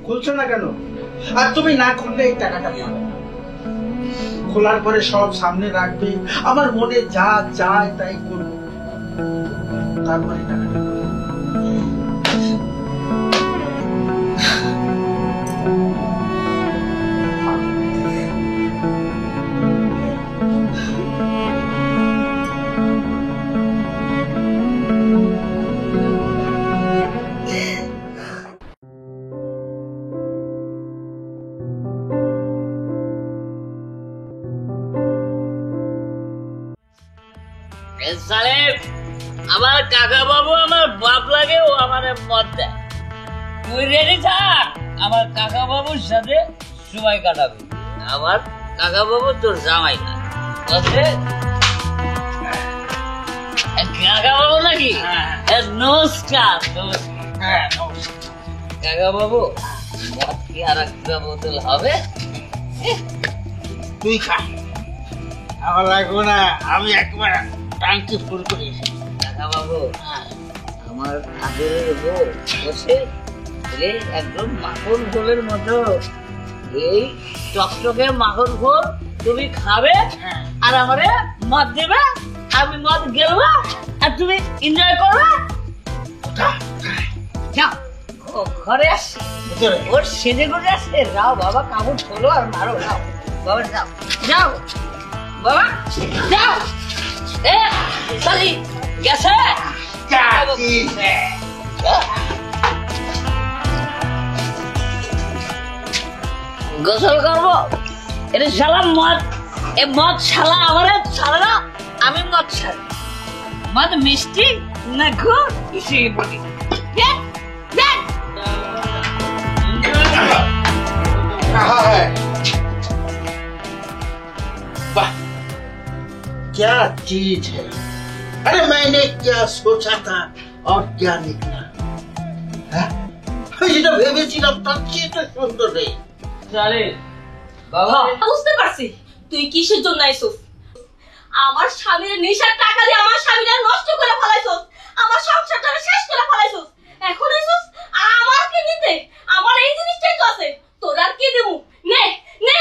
খুলছো না কেন? আর তুমি না খুললে এই টাকাটা পাবে না। খোলার পরে সব সামনে রাখবে, আমার মনে যা চায় তাই করবো, তারপরে টাকাটা আমার কাকা বাবু আমার বাপ লাগে, ও আমার মত দেয়। তুই রেডি থাক, আমার কাকা বাবুর সাথে সময় কাটাবি। আমার কাকা বাবু তোর জামাই না, কাকা বাবু নাকি? নমস্কার। কাকা বাবু মদ কি আর একটা বোতল হবে? তুই খা, আমার লাগবে না, আমি একবার টাঙ্কি ফুল করি। কাকা বাবু আমার আদরের বউ বসে একদম মাখন ঘোলের মতো, এই চকচকে মাখন ঘোল তুমি খাবে আর আমারে মদ দেবে, আমি মদ গেলবো আর তুমি এনজয় করবে। যাও ঘরে আসছে, ওর সেজে করে আসছে। যাও বাবা, কাপড় খোলো আর মারো। যাও বাবা, যাও যাও বাবা, যাও। এ সালি গেছে, গোসল করবো। এটা শালা মদ, এ মদ শালা আমার ছাড়ে না, আমি মদ ছাড়ি। মদ মিষ্টি না ঘুর কিছুই বলি। वाह, क्या चीज है! अरे मैंने क्या सोचा था और क्या निकला। যেটা ভেবেছিলাম তার চেয়ে তো সুন্দর নেই। বাবা বুঝতে পারছি তুই কিসের জন্য আইছস। আমার স্বামীর নেশার টাকা দিয়ে আমার স্বামীরা নষ্ট করে ফেলাইছস, আমার সংসারটা শেষ করে ফেলাইছস। এখন আইছস আমাকে নিতে, আমার এই জিনিসটাই তো আছে, তোর আর কি দেবো? নে নে,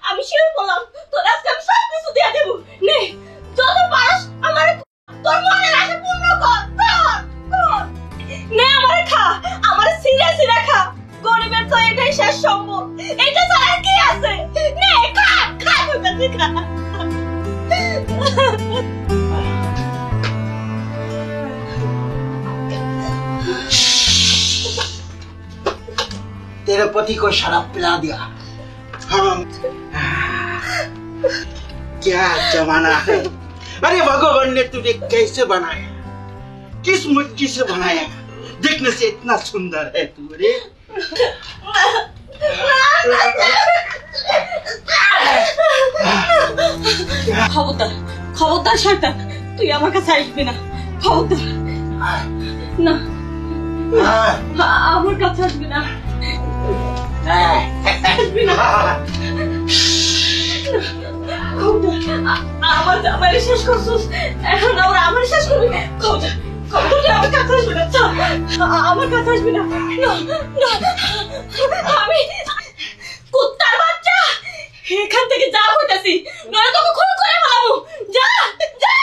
আমি শিওর বললাম তোর আজকে আমি সব কিছু দিয়ে দেবো। নে যত পারস আমার তোর মনের আশা পূর্ণ কর, কর। নে আমারে খা, আমারে সিরা সিরা খা। গরিবের তো এটাই শেষ সম্ভব, এটা ছাড়া কি আছে? নে খা, খা কইতাছি খা। तेरे पति को शराब पिला दिया। क्या जमाना है! अरे भगवान ने तुझे कैसे बनाया, किस मिट्टी से बनाया, देखने से इतना सुंदर है तू रे। খবরদার খবরদার শয়তান, তুই আমার কাছে আসবি না। খবরদার না, আমার কাছে আসবি না, আসবি না। আমার জামাই শেষ করছিস, এখন ওরা আমার শেষ করবি। খবরদার খবরদার, আমার কাছে আসবি না, আমার কাছে আসবি না। আমি কুত্তার বাচ্চা, এখান থেকে যা হইতাছি, নয়তো তোকে খুন করে ফেলাবো। যা যা,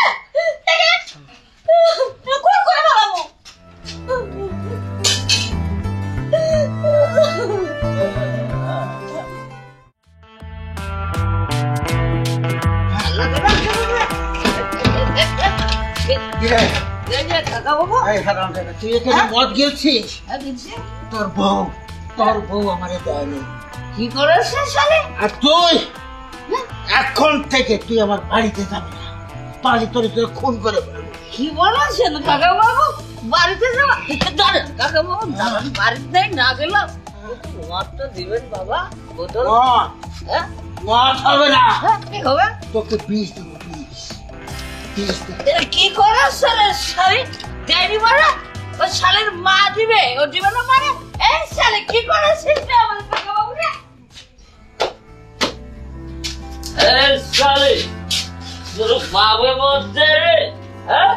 খুন করে ফেলাবো। তুই এখানে মদ গেলছিস? তোর বউ আমারে দেয়নি। কি করেছে শালে? আর তুই এখন থেকে তুই আমার বাড়িতে যাবি না, বাড়ি তোরে খুন করে ফেলবো। কি বলছেন কাকা বাবু? বাড়িতে যাওয়া? কাকা বাবু বাড়িতে না গেলাম মদ তো দিবেন বাবা। বোতল মদ হবে না, কি হবে? তোকে বিষ দেবো, বিষ। কি করে শালে দেয়নি মারা? ও শালের মা দিবে, ও দিবে না মানে? এই শালে কি করেছিস আমার কাকা বাবু রে? এই শালে তোর বাবার মধ্যে রে, হ্যাঁ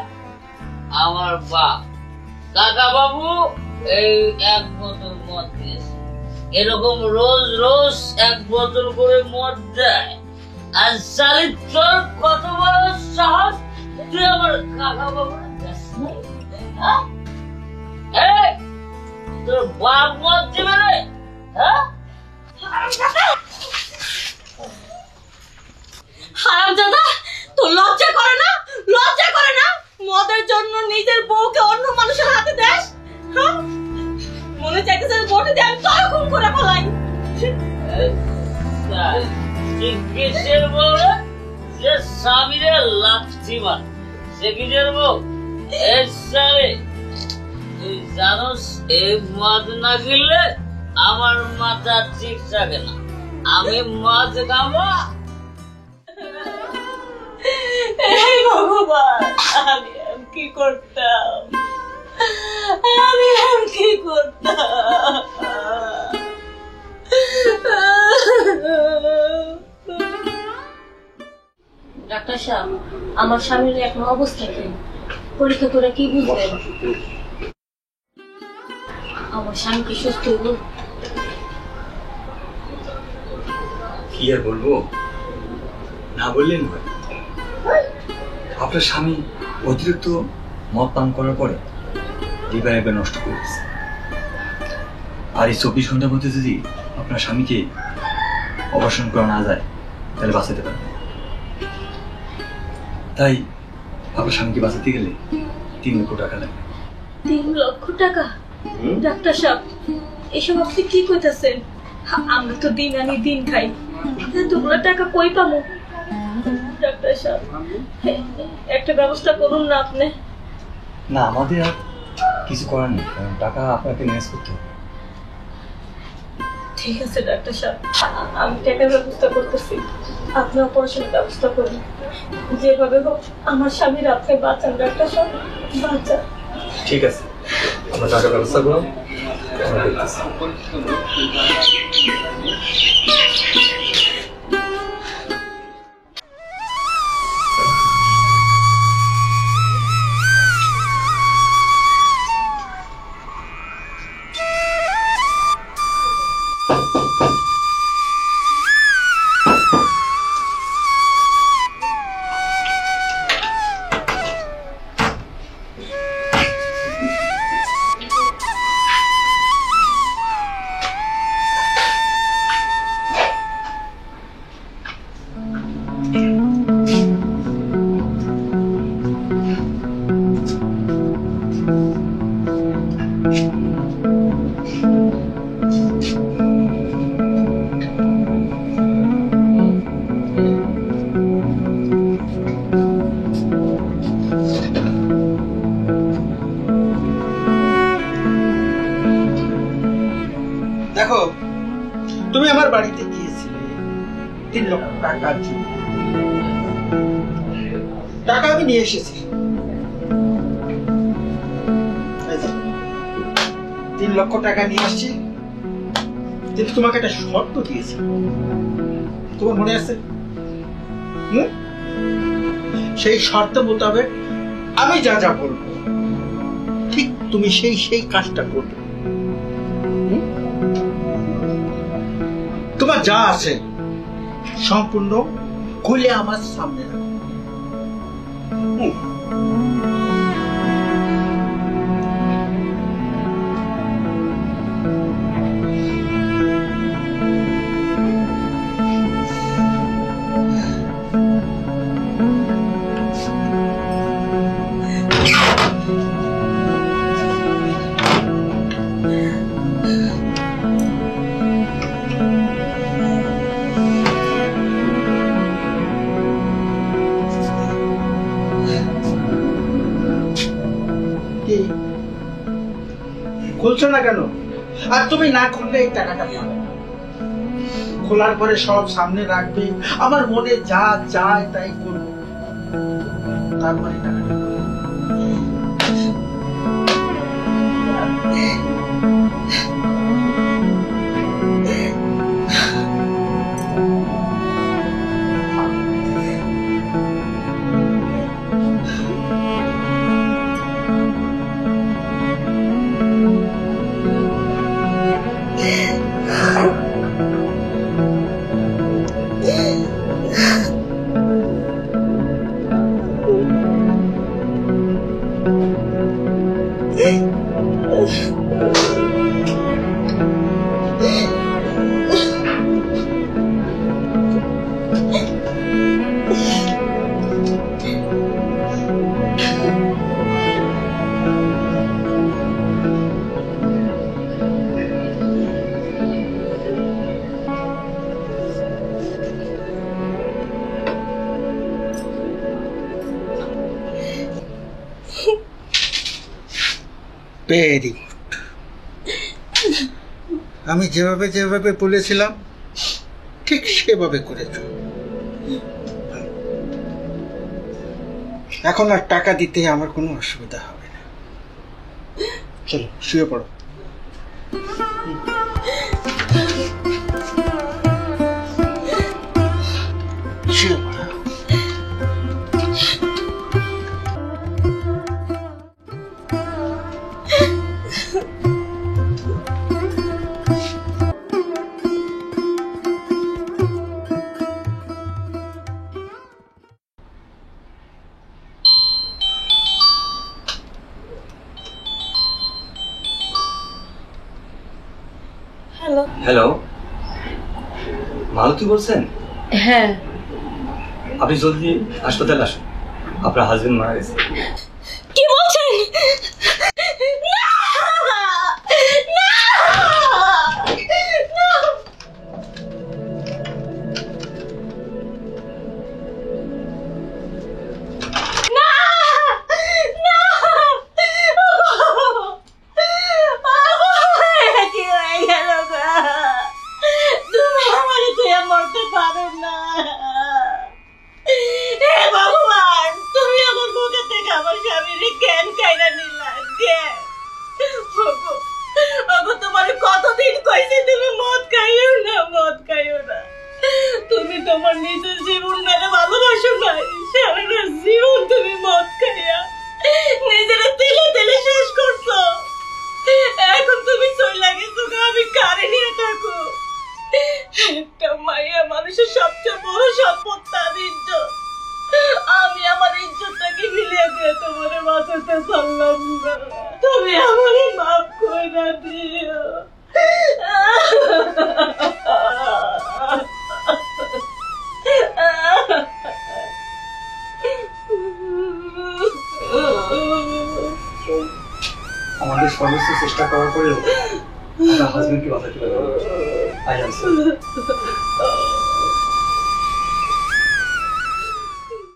আমার বাপ কাকা বাবু এই এক বোতল মদ দিয়েছে, এরকম রোজ রোজ 1 বোতল করে মদ দেয়। আর শালি তোর কত বড় সাহস, তুই আমার কাকা বাবুর দেশ নাই? হ্যাঁ, তোর বাপ মদ দিবে রে? হ্যাঁ, হারামজাদা, তোর লজ্জা করে না? লজ্জা করে না? মদের জন্য নিজের বউকে অন্য মানুষের হাতে দেস? হ্যাঁ, মনে চাইতেছে বউটা দিয়ে আমি তোর খুন করে ফেলাই। কিসের বউ রে? যে স্বামীরে লাথি মার, সে কিসের বউ? তুই জানোস এই মদ না গিললে আমার মাথা ঠিক থাকে না। আমি মদ খাবো? এই ভগবান, আমি কি করতাম? আমি কি করতাম? ডাক্তার সাহেব, আমার স্বামীর এখন অবস্থা কি? পরীক্ষা করে কি বুঝলেন? আমার স্বামী কি সুস্থ হইব? কি আর বলবো, না বললেন হয়। আপনার স্বামী অতিরিক্ত মদ পান করার পরে লিভার একবার নষ্ট করে দিচ্ছে। আর এই 24 ঘন্টার মধ্যে যদি আপনার স্বামীকে অপারেশন করা না যায় তাহলে বাঁচাতে পারবে। তাই আপনার স্বামীকে বাঁচাতে গেলে 3 লক্ষ টাকা লাগবে। 3 লক্ষ টাকা? ডাক্তার সাহেব, এসব আপনি কি কইতাছেন? আমরা তো দিন আনি দিন খাই, এতগুলো টাকা কই পাবো? ডাক্তার সাহেব, একটা ব্যবস্থা করুন না আপনি। না, আমাদের আর কিছু করার নেই, কারণ টাকা আপনাকে ম্যানেজ করতে হবে। ঠিক আছে ডাক্তার সাহেব, আমি টাকার ব্যবস্থা করতেছি, আপনি অপারেশনের ব্যবস্থা করুন। যেভাবে হোক আমার স্বামীর আপনি বাঁচান ডাক্তার সাহেব, বাঁচান। ঠিক আছে, আমরা টাকার ব্যবস্থা করলাম। দেখো, তুমি আমার বাড়িতে গিয়েছিলে 3 লক্ষ টাকার জন্য। টাকা আমি নিয়ে এসেছি। 3 লক্ষ টাকা নিয়ে আসছি, কিন্তু তোমাকে একটা শর্ত দিয়েছি, তোমার মনে আছে? সেই শর্ত মোতাবেক আমি যা যা বলবো ঠিক তুমি সেই কাজটা করবে। তোমার যা আছে সম্পূর্ণ খুলে আমার সামনে রাখো। খুলছো না কেন? আর তুমি না খুললে এই টাকাটা পাবে না। খোলার পরে সব সামনে রাখবে, আমার মনে যা চায় তাই করবো, তারপরে টাকাটা ভেরি গুড। আমি যেভাবে যেভাবে বলেছিলাম ঠিক সেভাবে করেছ। এখন আর টাকা দিতে আমার কোনো অসুবিধা হবে না। চলো শুয়ে পড়ো। শুয়ে পড়ো। হ্যালো। হ্যালো, মালতী বলছেন? হ্যাঁ। আপনি জলদি হাসপাতালে আসুন, আপনার হাজবেন্ড মারা গেছে। কি বলছেন? না! না! না! না! না! কি হয়ে গেল গো? তুমি আমার তুই মরতে পারো না। হে ভগবান, তুমি আমার মুখে থেকে আমার স্বামীর জ্ঞান কাইরা নিলা। জ্ঞান তোমার কতদিন কইছে তুমি মদ খাইও না, মদ খাইও না। তুমি তোমার নিজের জীবনটাকে ভালোবাসো না, সারাটা জীবন তুমি মদ খাইয়া নিজের তেলে তেলে শেষ করছো। এখন তুমি চলে গেছো, আমি কারে নিয়ে থাকো? একটা মাইয়া মানুষের সবচেয়ে বড় সম্পদ তার ইজ্জত। আমি আমার ইজ্জতটাকে মিলিয়ে দিয়ে তোমার বাঁচাতে পারলাম না। তুমি আমার মাফ করে দিও। আমাদের সর্বোচ্চ চেষ্টা করার পরেও আপনার হাজবেন্ডকে বাঁচাতে পারবেন। I am sorry.